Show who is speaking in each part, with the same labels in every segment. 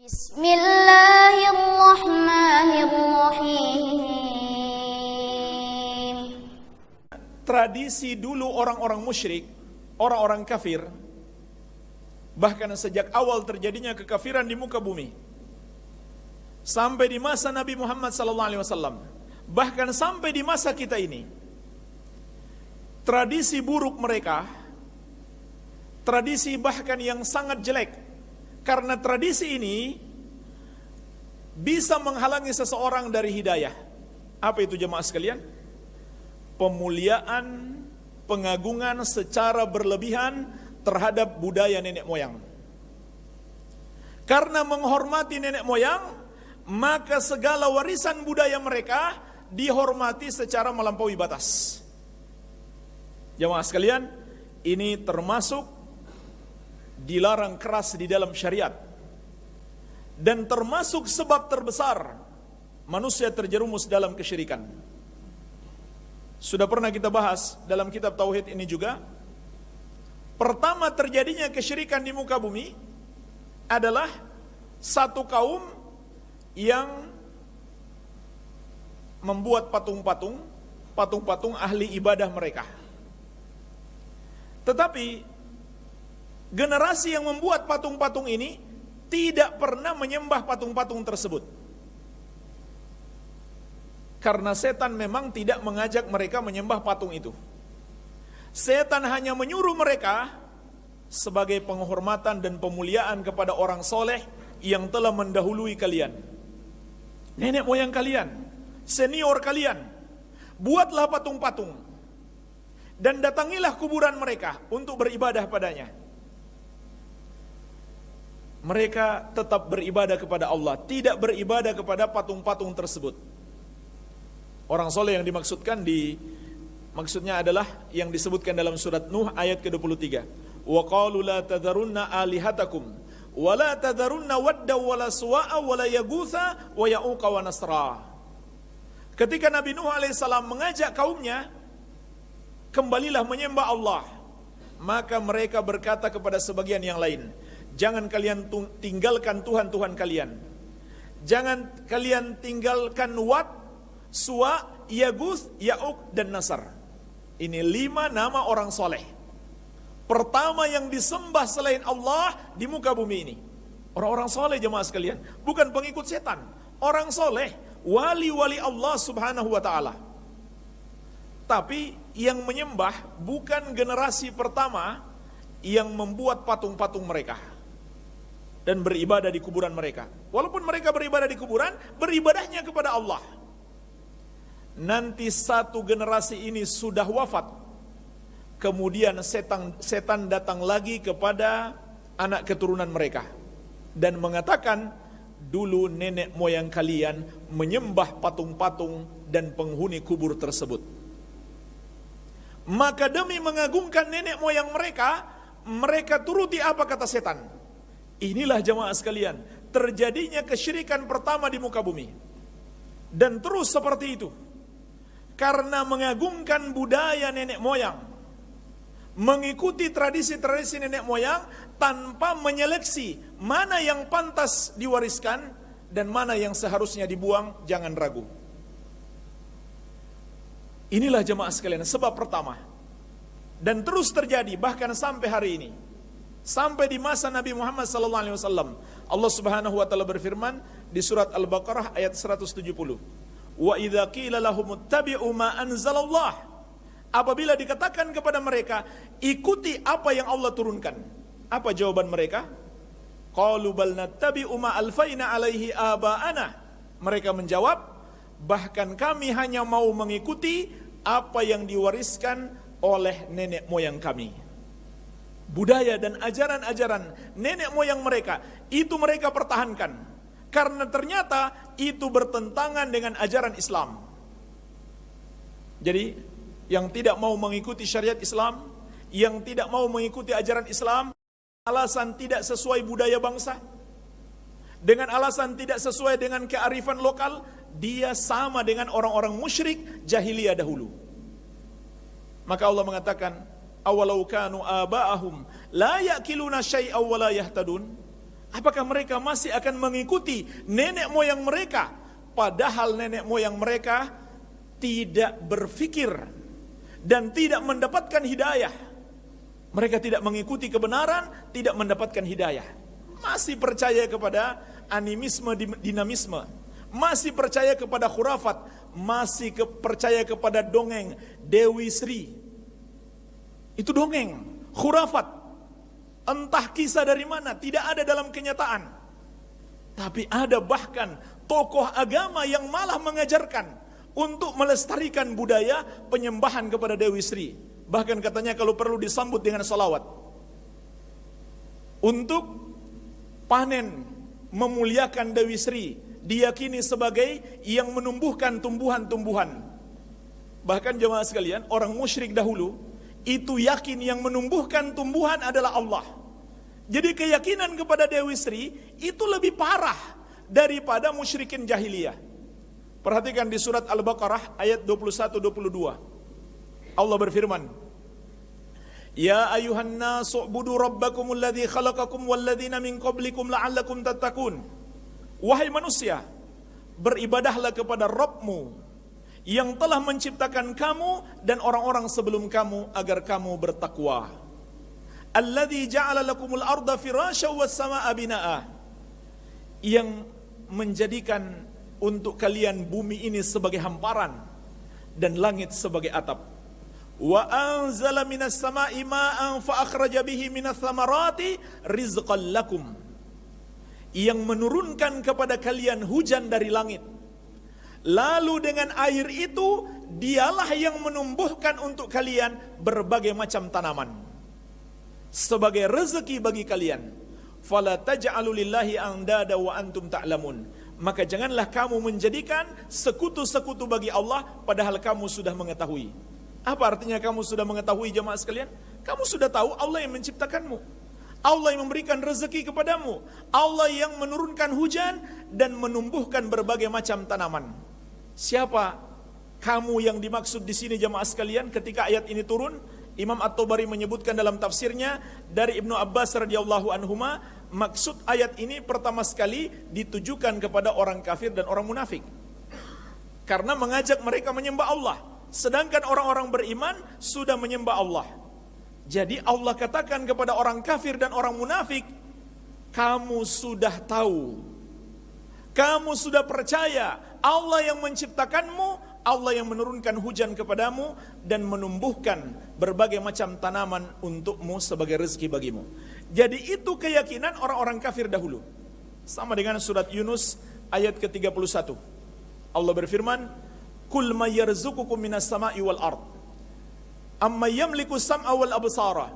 Speaker 1: Bismillahirrahmanirrahim.
Speaker 2: Tradisi dulu orang-orang musyrik, orang-orang kafir, bahkan sejak awal terjadinya kekafiran di muka bumi, sampai di masa Nabi Muhammad SAW, bahkan sampai di masa kita ini, tradisi buruk mereka, tradisi bahkan yang sangat jelek, karena tradisi ini bisa menghalangi seseorang dari hidayah. Apa itu jemaah sekalian? Pemuliaan, pengagungan secara berlebihan terhadap budaya nenek moyang. Karena menghormati nenek moyang, maka segala warisan budaya mereka dihormati secara melampaui batas. Jemaah sekalian, ini termasuk dilarang keras di dalam syariat, dan termasuk sebab terbesar manusia terjerumus dalam kesyirikan. Sudah pernah kita bahas dalam kitab Tauhid ini juga. Pertama terjadinya kesyirikan di muka bumi adalah satu kaum yang membuat patung-patung ahli ibadah mereka. Tetapi generasi yang membuat patung-patung ini tidak pernah menyembah patung-patung tersebut. Karena setan memang tidak mengajak mereka menyembah patung itu. Setan hanya menyuruh mereka sebagai penghormatan dan pemuliaan kepada orang soleh yang telah mendahului kalian, nenek moyang kalian, senior kalian. Buatlah patung-patung dan datangilah kuburan mereka untuk beribadah padanya. Mereka tetap beribadah kepada Allah, tidak beribadah kepada patung-patung tersebut. Orang soleh yang dimaksudkan maksudnya adalah yang disebutkan dalam surat Nuh ayat ke-23. Wa qalu la tadharunna alihatakum wa la tadharunna wadda wa la suwa'a wa la yaghutha wa ya'uqa wa nasra. Ketika Nabi Nuh alaihissalam mengajak kaumnya, kembalilah menyembah Allah, maka mereka berkata kepada sebagian yang lain, jangan kalian tinggalkan Tuhan-Tuhan kalian. Jangan kalian tinggalkan Wat, Suwa, Yaguth, Ya'uq, dan Nasr. Ini 5 nama orang soleh pertama yang disembah selain Allah di muka bumi ini. Orang-orang soleh jemaah sekalian, bukan pengikut setan. Orang soleh, wali-wali Allah subhanahu wa ta'ala. Tapi yang menyembah bukan generasi pertama yang membuat patung-patung mereka dan beribadah di kuburan mereka. Walaupun mereka beribadah di kuburan, beribadahnya kepada Allah. Nanti satu generasi ini sudah wafat, kemudian setan datang lagi kepada anak keturunan mereka dan mengatakan, dulu nenek moyang kalian menyembah patung-patung dan penghuni kubur tersebut. Maka demi mengagungkan nenek moyang mereka, mereka turuti apa kata setan. Inilah jemaah sekalian, terjadinya kesyirikan pertama di muka bumi. Dan terus seperti itu. Karena mengagungkan budaya nenek moyang, mengikuti tradisi-tradisi nenek moyang tanpa menyeleksi mana yang pantas diwariskan dan mana yang seharusnya dibuang, jangan ragu. Inilah jemaah sekalian sebab pertama. Dan terus terjadi bahkan sampai hari ini. Sampai di masa Nabi Muhammad SAW. Allah subhanahu wa ta'ala berfirman di surat Al-Baqarah ayat 170. Wa idza qila lahum ittabi'u ma anzalallah. Apabila dikatakan kepada mereka, ikuti apa yang Allah turunkan. Apa jawaban mereka? Qalu bal nattabi'u ma alfaina alaihi aba'ana. Mereka menjawab, bahkan kami hanya mau mengikuti apa yang diwariskan oleh nenek moyang kami. Budaya dan ajaran-ajaran nenek moyang mereka, itu mereka pertahankan. Karena ternyata itu bertentangan dengan ajaran Islam. Jadi, yang tidak mau mengikuti syariat Islam, yang tidak mau mengikuti ajaran Islam, alasan tidak sesuai budaya bangsa, dengan alasan tidak sesuai dengan kearifan lokal, dia sama dengan orang-orang musyrik jahiliyah dahulu. Maka Allah mengatakan, awalau kanu aba'ahum la ya'kiluna syai'aw wa la yahtadun. Apakah mereka masih akan mengikuti nenek moyang mereka, padahal nenek moyang mereka tidak berfikir dan tidak mendapatkan hidayah? Mereka tidak mengikuti kebenaran, tidak mendapatkan hidayah. Masih percaya kepada animisme, dinamisme, masih percaya kepada khurafat, masih percaya kepada dongeng Dewi Sri. Itu dongeng, khurafat, entah kisah dari mana, tidak ada dalam kenyataan. Tapi ada bahkan tokoh agama yang malah mengajarkan untuk melestarikan budaya penyembahan kepada Dewi Sri. Bahkan katanya kalau perlu disambut dengan salawat. Untuk panen memuliakan Dewi Sri, diyakini sebagai yang menumbuhkan tumbuhan-tumbuhan. Bahkan jemaah sekalian, orang musyrik dahulu itu yakin yang menumbuhkan tumbuhan adalah Allah. Jadi keyakinan kepada Dewi Sri itu lebih parah daripada musyrikin jahiliyah. Perhatikan di surat Al-Baqarah ayat 21-22. Allah berfirman, Ya ayuhan nasu ubudu rabbakumul ladzi khalaqakum walladzina min qablikum la'allakum tattaqun. Wahai manusia, beribadahlah kepada Rabbmu yang telah menciptakan kamu dan orang-orang sebelum kamu agar kamu bertakwa. Alladzi ja'ala lakumul arda firasyan was samaa'a binaa'a. Yang menjadikan untuk kalian bumi ini sebagai hamparan dan langit sebagai atap. Wa anzala minas samaa'i ma'an fa akhraja bihi minas thamarati rizqan lakum. Yang menurunkan kepada kalian hujan dari langit. Lalu dengan air itu dialah yang menumbuhkan untuk kalian berbagai macam tanaman sebagai rezeki bagi kalian. Fala taj'alu lillahi andada wa antum ta'lamun. Maka janganlah kamu menjadikan sekutu-sekutu bagi Allah padahal kamu sudah mengetahui. Apa artinya kamu sudah mengetahui jemaah sekalian? Kamu sudah tahu Allah yang menciptakanmu. Allah yang memberikan rezeki kepadamu. Allah yang menurunkan hujan dan menumbuhkan berbagai macam tanaman. Siapa kamu yang dimaksud di sini jemaah sekalian ketika ayat ini turun? Imam At-Tabari menyebutkan dalam tafsirnya dari Ibnu Abbas radhiyallahu anhuma, maksud ayat ini pertama sekali ditujukan kepada orang kafir dan orang munafik. Karena mengajak mereka menyembah Allah. Sedangkan orang-orang beriman sudah menyembah Allah. Jadi Allah katakan kepada orang kafir dan orang munafik, kamu sudah tahu, kamu sudah percaya Allah yang menciptakanmu, Allah yang menurunkan hujan kepadamu dan menumbuhkan berbagai macam tanaman untukmu sebagai rezeki bagimu. Jadi itu keyakinan orang-orang kafir dahulu. Sama dengan surat Yunus ayat ke-31. Allah berfirman, Kul may yarzuqukum minas sama'i wal ard. Amma yamliku sam'a wal absara.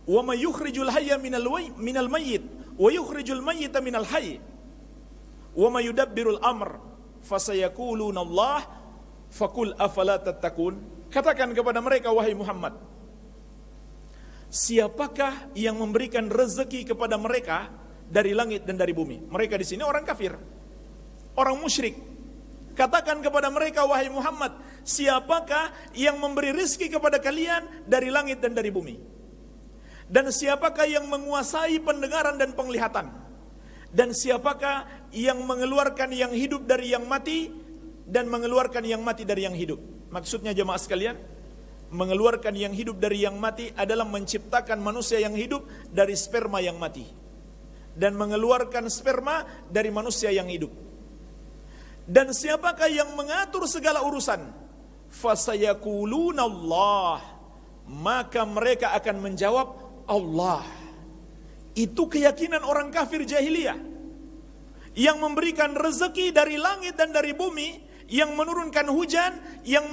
Speaker 2: Wa may yukhrijul hayya minal mayyit. Wa yukhrijul mayyita minal hayy. Wa may yudabbirul amr. Fasayakuluna Allah. Fakul afala tattaqun. Katakan kepada mereka, wahai Muhammad, siapakah yang memberikan rezeki kepada mereka dari langit dan dari bumi? Mereka di sini orang kafir, orang musyrik. Katakan kepada mereka, wahai Muhammad, siapakah yang memberi rezeki kepada kalian dari langit dan dari bumi? Dan siapakah yang menguasai pendengaran dan penglihatan? Dan siapakah yang mengeluarkan yang hidup dari yang mati dan mengeluarkan yang mati dari yang hidup? Maksudnya jemaah sekalian, mengeluarkan yang hidup dari yang mati adalah menciptakan manusia yang hidup dari sperma yang mati, dan mengeluarkan sperma dari manusia yang hidup. Dan siapakah yang mengatur segala urusan? Fasayakuluna Allah. Maka mereka akan menjawab Allah. Itu keyakinan orang kafir jahiliyah. Yang memberikan rezeki dari langit dan dari bumi, yang menurunkan hujan, yang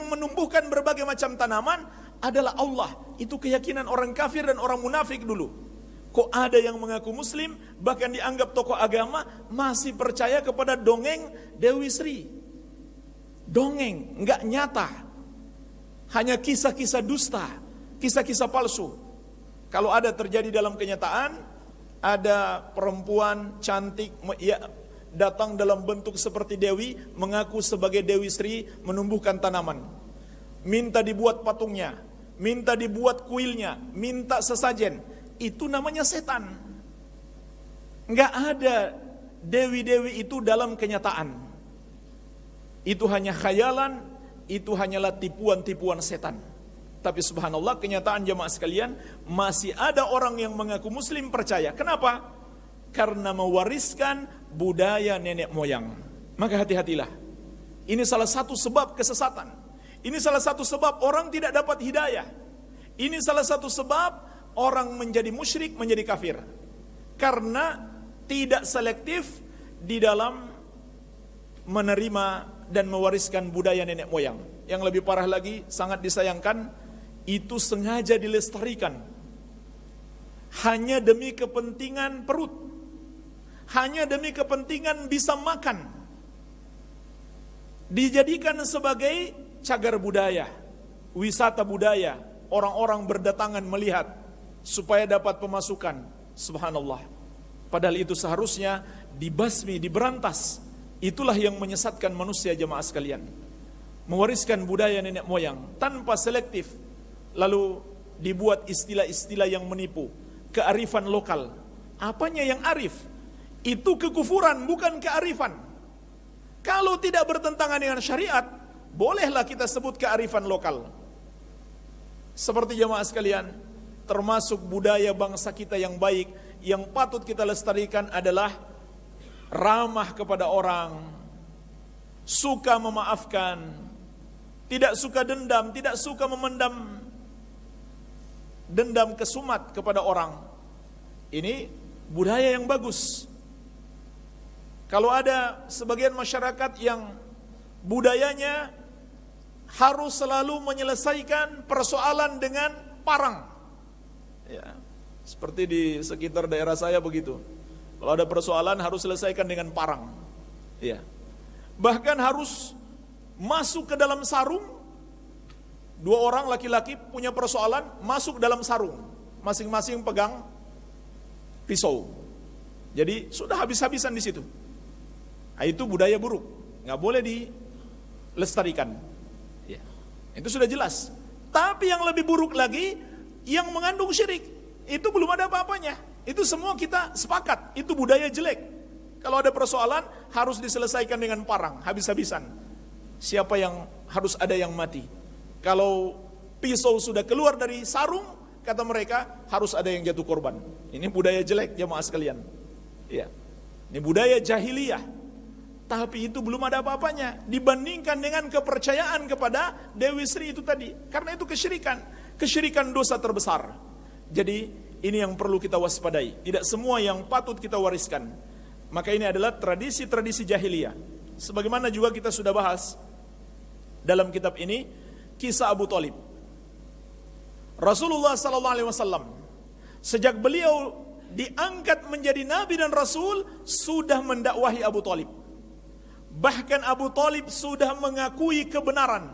Speaker 2: menumbuhkan berbagai macam tanaman adalah Allah. Itu keyakinan orang kafir dan orang munafik dulu. Kok ada yang mengaku muslim, bahkan dianggap tokoh agama, masih percaya kepada dongeng Dewi Sri. Dongeng, enggak nyata. Hanya kisah-kisah dusta, kisah-kisah palsu. Kalau ada terjadi dalam kenyataan, ada perempuan cantik, ya, datang dalam bentuk seperti Dewi, mengaku sebagai Dewi Sri, menumbuhkan tanaman. Minta dibuat patungnya, minta dibuat kuilnya, minta sesajen. Itu namanya setan. Enggak ada dewi-dewi itu dalam kenyataan. Itu hanya khayalan, itu hanyalah tipuan-tipuan setan. Tapi subhanallah, kenyataan jemaah sekalian, masih ada orang yang mengaku muslim percaya. Kenapa? Karena mewariskan budaya nenek moyang. Maka hati-hatilah. Ini salah satu sebab kesesatan. Ini salah satu sebab orang tidak dapat hidayah. Ini salah satu sebab orang menjadi musyrik, menjadi kafir. Karena tidak selektif di dalam menerima dan mewariskan budaya nenek moyang. Yang lebih parah lagi, sangat disayangkan, itu sengaja dilestarikan hanya demi kepentingan perut, hanya demi kepentingan bisa makan, dijadikan sebagai cagar budaya, wisata budaya. Orang-orang berdatangan melihat supaya dapat pemasukan. Subhanallah. Padahal itu seharusnya dibasmi, diberantas. Itulah yang menyesatkan manusia jemaah sekalian. Mewariskan budaya nenek moyang tanpa selektif. Lalu dibuat istilah-istilah yang menipu. Kearifan lokal. Apanya yang arif? Itu kekufuran, bukan kearifan. Kalau tidak bertentangan dengan syariat, bolehlah kita sebut kearifan lokal. Seperti jemaah sekalian, termasuk budaya bangsa kita yang baik, yang patut kita lestarikan adalah ramah kepada orang, suka memaafkan, tidak suka dendam, tidak suka memendam dendam kesumat kepada orang. Ini budaya yang bagus. Kalau ada sebagian masyarakat yang budayanya harus selalu menyelesaikan persoalan dengan parang, ya, seperti di sekitar daerah saya begitu. Kalau ada persoalan harus selesaikan dengan parang. Ya. Bahkan harus masuk ke dalam sarung. Dua orang laki-laki punya persoalan, masuk dalam sarung. Masing-masing pegang pisau. Jadi sudah habis-habisan di situ. Nah, itu budaya buruk. Nggak boleh dilestarikan. Ya. Itu sudah jelas. Tapi yang lebih buruk lagi, yang mengandung syirik. Itu belum ada apa-apanya. Itu semua kita sepakat. Itu budaya jelek. Kalau ada persoalan harus diselesaikan dengan parang, habis-habisan. Siapa yang harus ada yang mati. Kalau pisau sudah keluar dari sarung, kata mereka harus ada yang jatuh korban. Ini budaya jelek jemaah sekalian. Ya. Ini budaya jahiliyah. Tapi itu belum ada apa-apanya dibandingkan dengan kepercayaan kepada Dewi Sri itu tadi. Karena itu kesyirikan. Kesyirikan dosa terbesar. Jadi ini yang perlu kita waspadai. Tidak semua yang patut kita wariskan. Maka ini adalah tradisi-tradisi jahiliyah. Sebagaimana juga kita sudah bahas dalam kitab ini, kisah Abu Thalib. Rasulullah SAW sejak beliau diangkat menjadi nabi dan rasul sudah mendakwahi Abu Thalib. Bahkan Abu Thalib sudah mengakui kebenaran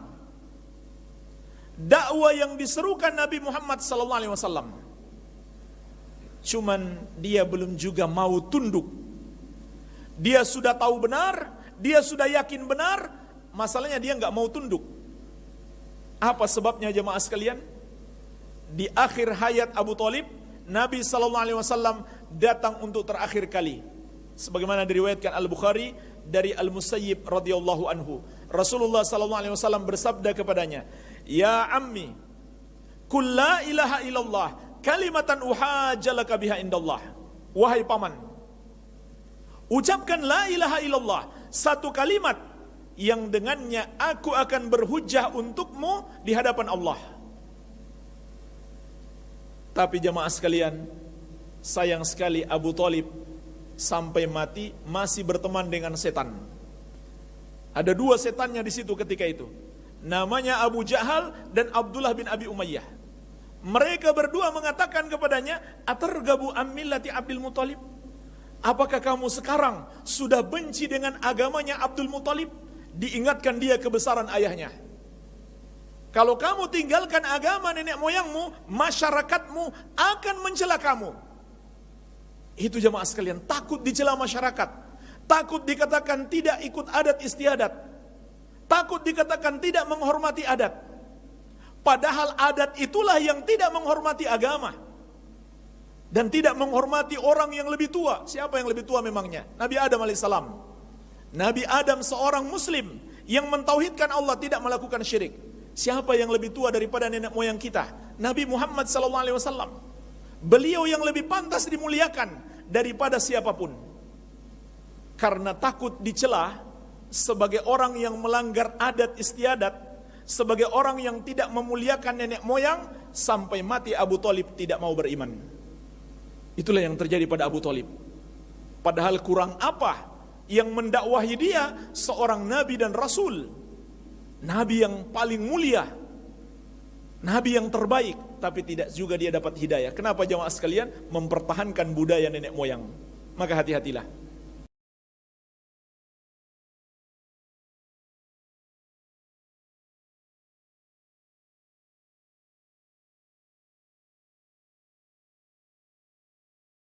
Speaker 2: dakwah yang diserukan Nabi Muhammad SAW. Cuman dia belum juga mau tunduk. Dia sudah tahu benar, dia sudah yakin benar, masalahnya dia nggak mau tunduk. Apa sebabnya jemaah sekalian? Di akhir hayat Abu Thalib, Nabi SAW datang untuk terakhir kali. Sebagaimana diriwayatkan Al-Bukhari dari Al-Musayyib radhiyallahu anhu. Rasulullah SAW bersabda kepadanya, "Ya ammi, qul la ilaha illallah, kalimatan uhajjalaka biha indallah." Wahai paman, ucapkan la ilaha illallah, satu kalimat yang dengannya aku akan berhujjah untukmu di hadapan Allah. Tapi jemaah sekalian, sayang sekali Abu Thalib sampai mati masih berteman dengan setan. Ada dua setannya di situ ketika itu. Namanya Abu Jahal dan Abdullah bin Abi Umayyah. Mereka berdua mengatakan kepadanya, "Atargabu am millati Abdul Muthalib?" Apakah kamu sekarang sudah benci dengan agamanya Abdul Muthalib? Diingatkan dia kebesaran ayahnya. Kalau kamu tinggalkan agama nenek moyangmu, masyarakatmu akan mencela kamu. Itu jemaah sekalian, takut dicela masyarakat. Takut dikatakan tidak ikut adat istiadat. Takut dikatakan tidak menghormati adat. Padahal adat itulah yang tidak menghormati agama. dan tidak menghormati orang yang lebih tua. Siapa yang lebih tua memangnya? Nabi Adam alaihissalam. Nabi Adam seorang muslim yang mentauhidkan Allah, tidak melakukan syirik. Siapa yang lebih tua daripada nenek moyang kita? Nabi Muhammad SAW. Beliau yang lebih pantas dimuliakan daripada siapapun. Karena takut dicela sebagai orang yang melanggar adat istiadat, sebagai orang yang tidak memuliakan nenek moyang, sampai mati Abu Thalib tidak mau beriman. Itulah yang terjadi pada Abu Thalib. Padahal kurang apa yang mendakwahi dia, seorang nabi dan rasul, nabi yang paling mulia, nabi yang terbaik, tapi tidak juga dia dapat hidayah. Kenapa jamaah sekalian? Mempertahankan budaya nenek moyang. Maka hati-hatilah.